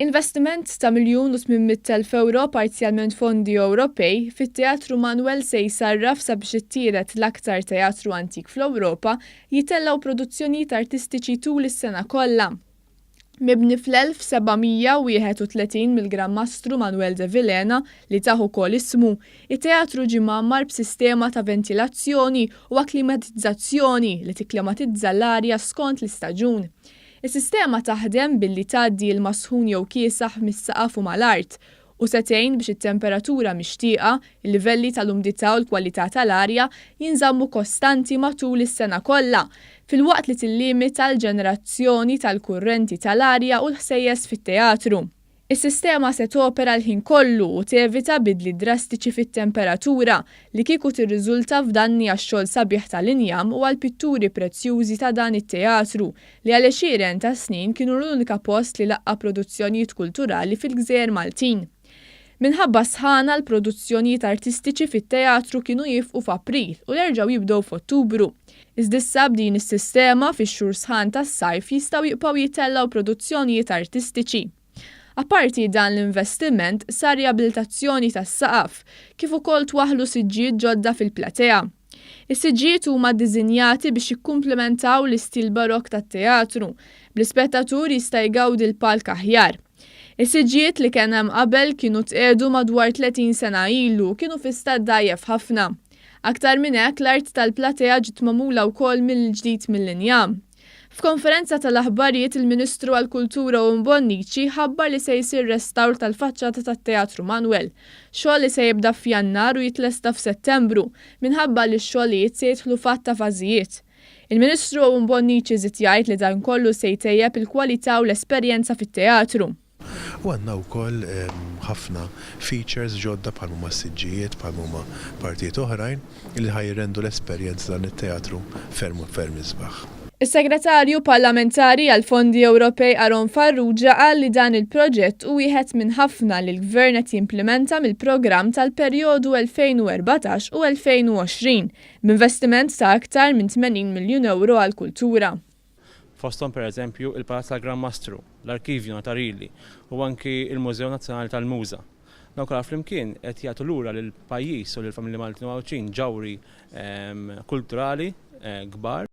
Investiment ta' €1,800,000 parzjalment fondi Ewropej fit-Teatru Manoel se jsarraf sabiex ittiret l-aktar teatru antik fl-Ewropa jitella u produzzjonijiet artistiċi tul is-sena kollha. Mibni fl-1731 mill-Mgħammar Manuel de Villena li taħu ukoll ismu, it-teatru ġie mgħammar b'sistema ta' ventilazzjoni u akklimatizzazzjoni li tikklimatizza l-arja skont l-istaġun. Is-sistema taħdem billi tgħaddi l-masħun jew kiesaħ mis-saqaf u mal-art u se tgħin biex it-temperatura mixtieqa, il-livelli tal-umdità u l-kwalità tal-arja jinżammu kostanti matul is-sena kollha, filwaqt li tillimita l-ġenerazzjoni tal-kurrenti tal-arja u l-ħsejjes fit-teatru. Is-sistema se topera l-ħin kollu u tevita bidli drastiċi fit-temperatura li kieku tirriżulta f'danni għax-xogħol sabiħ tal-injam u għall-pitturi prezzjużi ta' dan it-teatru li għal għexieren ta' snin kienu l-unika post li laqqa produzzjonijiet kulturali fil-Gżejjer Maltin. Minħabba sħana l-produzzjonijiet artistiċi fit-teatru kienu jifqu f'April u jerġgħu jibdew f'Ottubru. Iżda issa b'din is-sistema fix-xhur sħan tas-sajf jistgħu jibqgħu jittellaw produzzjonijiet artistiċi. Apparti dan l-investiment sar riabilitazzjoni tas-saqaf kif ukoll twaħħlu siġġijiet ġodda fil-platea. Is-siġġijiet huma ddiżinjati biex jikkumplementaw l-istil barokk tat-teatru bl-ispettaturi jista' jgawdi l-palk aħjar. Is-siġġijiet li kien hemm qabel kienu tqiegħdu madwar 30 sena ilu kienu fi stat dgħajjef ħafna. Aktar minn hekk l-art tal-platea ġiet magħmula wkoll mill-ġdid mill-injam. F'konferenza tal-aħbarijiet il-Ministru għall-Kultura u Mbonniċi ħabbar li se jsir restawr tal-faċċata tat-Teatru Manoel, xogħol li se jibda f'Jannar u jitlesta f'Settembru minħabba li x-xogħlijiet se jidħlu fatt ta' fażijiet. Il-Ministru Mbonniċi żied jgħid li dan kollu se jtejjeb il-kwalità u l-esperjenza fit-teatru. U għandna wkoll ħafna features ġodda bħal huma s-siġġijiet, bħal huma partijiet oħrajn li ħajrendu l-esperjenza dan it-teatru ferm isbaħ. Is-Segretarju Parlamentari għall-Fondi Ewropej Aron Farrugia qal li dan il-proġett hu wieħed minn ħafna li l-Gvern qed jimplementa mill-programm tal-perjodu 2014 u 2020 b'investiment ta' aktar minn €80 miljun għall-kultura. Fosthom pereżempju il-Palazz tal-Mgħammar, l-Arkivju Notarili u anki il-Mużew Nazzjonali tal-Muża. Dawn kollha flimkien qed jagħtu lura lill-pajjiż u lill-familji Maltin ġawri kulturali kbar.